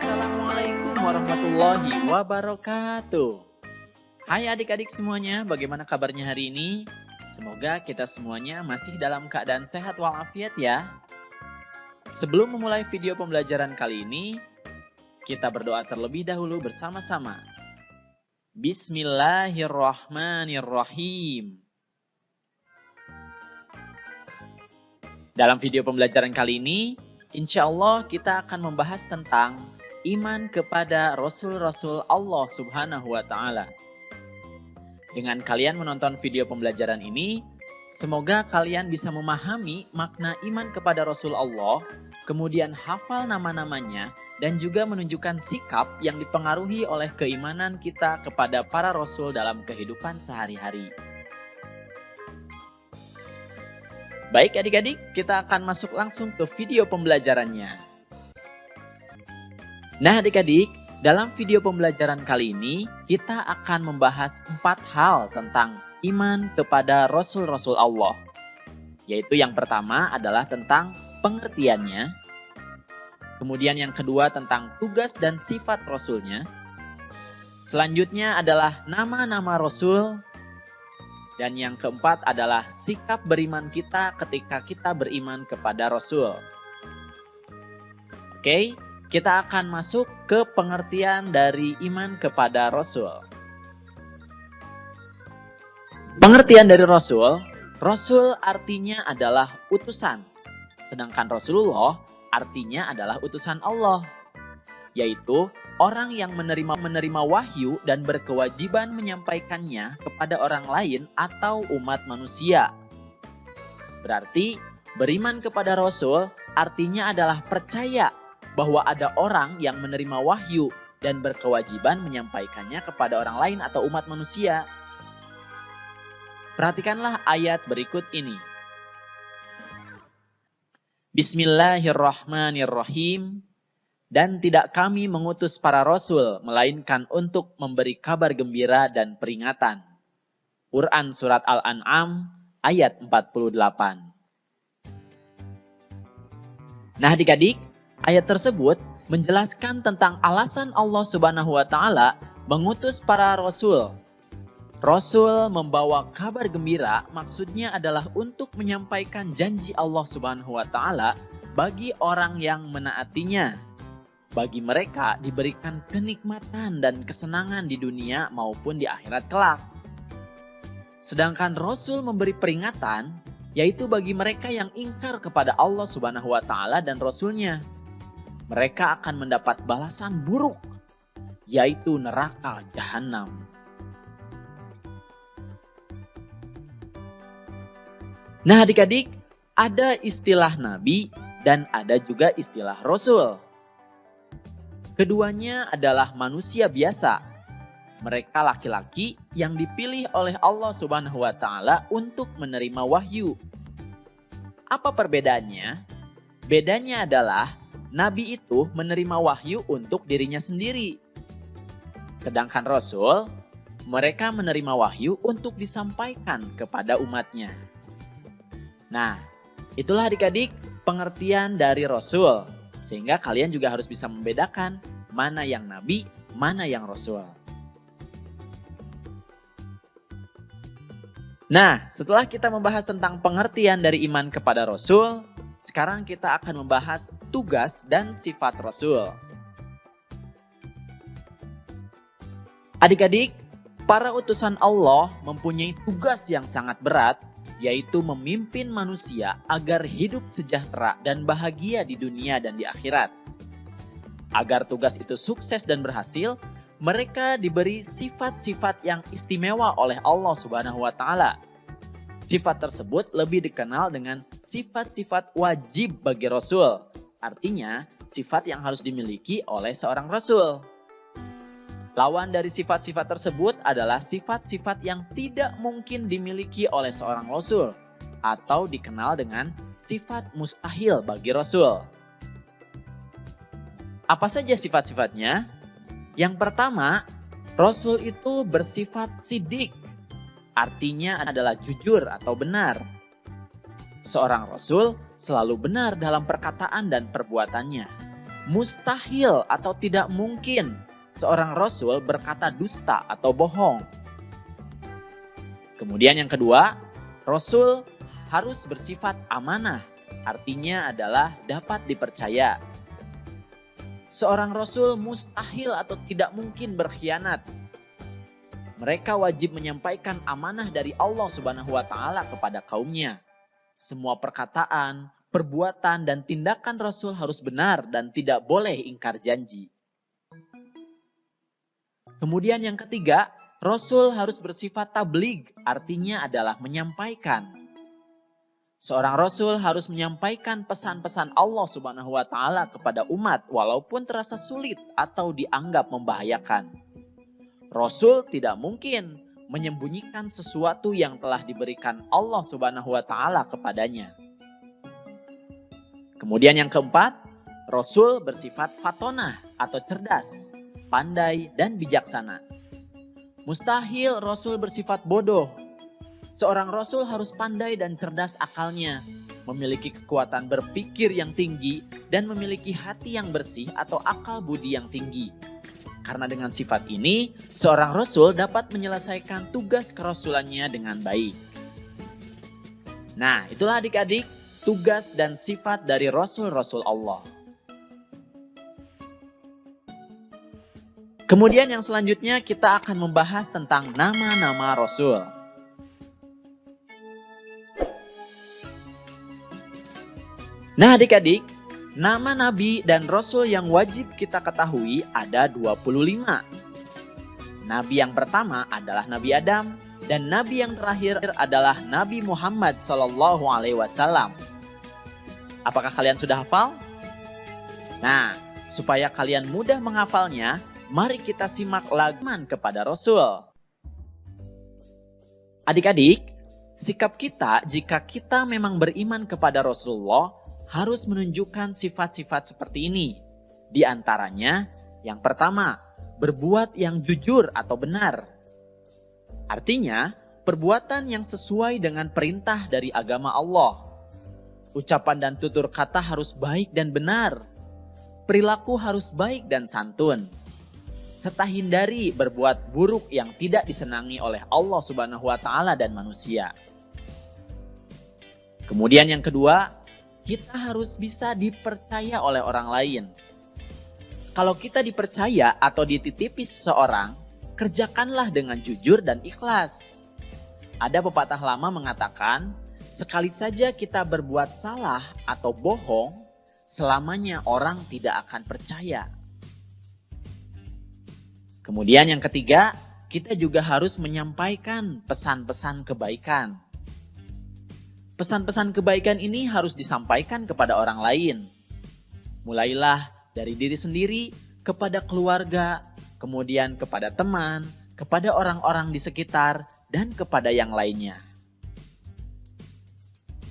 Assalamualaikum warahmatullahi wabarakatuh. Hai adik-adik semuanya, bagaimana kabarnya hari ini? Semoga kita semuanya masih dalam keadaan sehat walafiat ya. Sebelum memulai video pembelajaran kali ini, kita berdoa terlebih dahulu bersama-sama. Bismillahirrahmanirrahim. Dalam video pembelajaran kali ini, insya Allah kita akan membahas tentang iman kepada Rasul-Rasul Allah Subhanahu wa Ta'ala. Dengan kalian menonton video pembelajaran ini, semoga kalian bisa memahami makna iman kepada Rasul Allah, kemudian hafal nama-namanya, dan juga menunjukkan sikap yang dipengaruhi oleh keimanan kita kepada para Rasul dalam kehidupan sehari-hari. Baik adik-adik, kita akan masuk langsung ke video pembelajarannya. Nah adik-adik, dalam video pembelajaran kali ini, kita akan membahas 4 hal tentang iman kepada Rasul-Rasul Allah. Yaitu yang pertama adalah tentang pengertiannya. Kemudian yang kedua tentang tugas dan sifat Rasulnya. Selanjutnya adalah nama-nama Rasul. Dan yang keempat adalah sikap beriman kita ketika kita beriman kepada Rasul. Oke, kita akan masuk ke pengertian dari iman kepada Rasul. Pengertian dari Rasul, Rasul artinya adalah utusan. Sedangkan Rasulullah artinya adalah utusan Allah. Yaitu orang yang menerima wahyu dan berkewajiban menyampaikannya kepada orang lain atau umat manusia. Berarti beriman kepada Rasul artinya adalah percaya bahwa ada orang yang menerima wahyu dan berkewajiban menyampaikannya kepada orang lain atau umat manusia. Perhatikanlah ayat berikut ini. Bismillahirrahmanirrahim. Dan tidak kami mengutus para rasul, melainkan untuk memberi kabar gembira dan peringatan. Quran Surat Al-An'am ayat 48. Nah adik-adik, ayat tersebut menjelaskan tentang alasan Allah Subhanahu wa Ta'ala mengutus para rasul. Rasul membawa kabar gembira maksudnya adalah untuk menyampaikan janji Allah Subhanahu wa Ta'ala bagi orang yang menaatinya. Bagi mereka diberikan kenikmatan dan kesenangan di dunia maupun di akhirat kelak. Sedangkan Rasul memberi peringatan, yaitu bagi mereka yang ingkar kepada Allah Subhanahu wa Ta'ala dan Rasulnya. Mereka akan mendapat balasan buruk, yaitu neraka jahanam. Nah adik-adik, ada istilah Nabi dan ada juga istilah Rasul. Keduanya adalah manusia biasa. Mereka laki-laki yang dipilih oleh Allah Subhanahu wa Ta'ala untuk menerima wahyu. Apa perbedaannya? Bedanya adalah Nabi itu menerima wahyu untuk dirinya sendiri. Sedangkan Rasul, mereka menerima wahyu untuk disampaikan kepada umatnya. Nah, itulah adik-adik pengertian dari Rasul. Sehingga kalian juga harus bisa membedakan mana yang Nabi, mana yang Rasul. Nah, setelah kita membahas tentang pengertian dari iman kepada Rasul, sekarang kita akan membahas tugas dan sifat Rasul. Adik-adik, para utusan Allah mempunyai tugas yang sangat berat, yaitu memimpin manusia agar hidup sejahtera dan bahagia di dunia dan di akhirat. Agar tugas itu sukses dan berhasil, mereka diberi sifat-sifat yang istimewa oleh Allah Subhanahu wa Ta'ala. Sifat tersebut lebih dikenal dengan sifat-sifat wajib bagi Rasul. Artinya, sifat yang harus dimiliki oleh seorang Rasul. Lawan dari sifat-sifat tersebut adalah sifat-sifat yang tidak mungkin dimiliki oleh seorang Rasul atau dikenal dengan sifat mustahil bagi Rasul. Apa saja sifat-sifatnya? Yang pertama, Rasul itu bersifat sidik, artinya adalah jujur atau benar. Seorang Rasul selalu benar dalam perkataan dan perbuatannya. Mustahil atau tidak mungkin seorang Rasul berkata dusta atau bohong. Kemudian yang kedua, Rasul harus bersifat amanah, artinya adalah dapat dipercaya. Seorang Rasul mustahil atau tidak mungkin berkhianat. Mereka wajib menyampaikan amanah dari Allah Subhanahu wa Ta'ala kepada kaumnya. Semua perkataan, perbuatan, dan tindakan Rasul harus benar dan tidak boleh ingkar janji. Kemudian yang ketiga, Rasul harus bersifat tabligh, artinya adalah menyampaikan. Seorang Rasul harus menyampaikan pesan-pesan Allah Subhanahu wa Ta'ala kepada umat walaupun terasa sulit atau dianggap membahayakan. Rasul tidak mungkin menyembunyikan sesuatu yang telah diberikan Allah Subhanahu wa Ta'ala kepadanya. Kemudian yang keempat, Rasul bersifat fatonah atau cerdas, pandai dan bijaksana. Mustahil Rasul bersifat bodoh. Seorang Rasul harus pandai dan cerdas akalnya, memiliki kekuatan berpikir yang tinggi dan memiliki hati yang bersih atau akal budi yang tinggi. Karena dengan sifat ini, seorang Rasul dapat menyelesaikan tugas kerasulannya dengan baik. Nah, itulah adik-adik tugas dan sifat dari Rasul-Rasul Allah. Kemudian yang selanjutnya kita akan membahas tentang nama-nama Rasul. Nah adik-adik, nama Nabi dan Rasul yang wajib kita ketahui ada 25. Nabi yang pertama adalah Nabi Adam dan Nabi yang terakhir adalah Nabi Muhammad SAW. Apakah kalian sudah hafal? Nah, supaya kalian mudah menghafalnya, mari kita simak laguman kepada Rasul. Adik-adik, sikap kita jika kita memang beriman kepada Rasulullah harus menunjukkan sifat-sifat seperti ini. Di antaranya, yang pertama, berbuat yang jujur atau benar. Artinya, perbuatan yang sesuai dengan perintah dari agama Allah. Ucapan dan tutur kata harus baik dan benar. Perilaku harus baik dan santun. Serta hindari berbuat buruk yang tidak disenangi oleh Allah Subhanahu wa Ta'ala dan manusia. Kemudian yang kedua, kita harus bisa dipercaya oleh orang lain. Kalau kita dipercaya atau dititipi seseorang, kerjakanlah dengan jujur dan ikhlas. Ada pepatah lama mengatakan, sekali saja kita berbuat salah atau bohong, selamanya orang tidak akan percaya. Kemudian yang ketiga, kita juga harus menyampaikan pesan-pesan kebaikan. Pesan-pesan kebaikan ini harus disampaikan kepada orang lain. Mulailah dari diri sendiri kepada keluarga, kemudian kepada teman, kepada orang-orang di sekitar, dan kepada yang lainnya.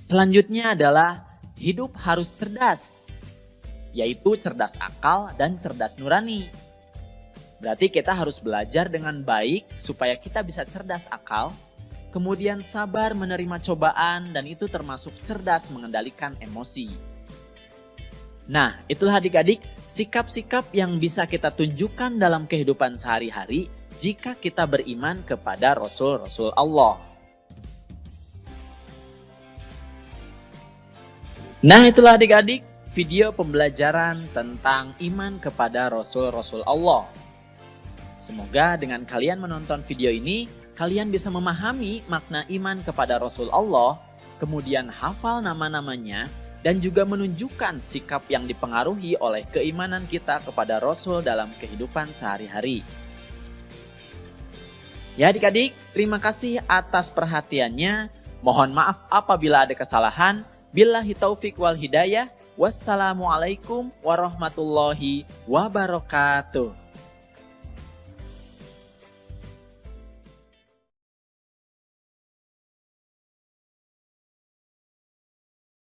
Selanjutnya adalah hidup harus cerdas, yaitu cerdas akal dan cerdas nurani. Berarti kita harus belajar dengan baik supaya kita bisa cerdas akal, kemudian sabar menerima cobaan, dan itu termasuk cerdas mengendalikan emosi. Nah, itulah adik-adik sikap-sikap yang bisa kita tunjukkan dalam kehidupan sehari-hari jika kita beriman kepada Rasul-Rasul Allah. Nah, itulah adik-adik video pembelajaran tentang iman kepada Rasul-Rasul Allah. Semoga dengan kalian menonton video ini, kalian bisa memahami makna iman kepada Rasul Allah, kemudian hafal nama-namanya, dan juga menunjukkan sikap yang dipengaruhi oleh keimanan kita kepada Rasul dalam kehidupan sehari-hari. Ya adik-adik, terima kasih atas perhatiannya. Mohon maaf apabila ada kesalahan. Billahi taufik wal hidayah. Wassalamualaikum warahmatullahi wabarakatuh.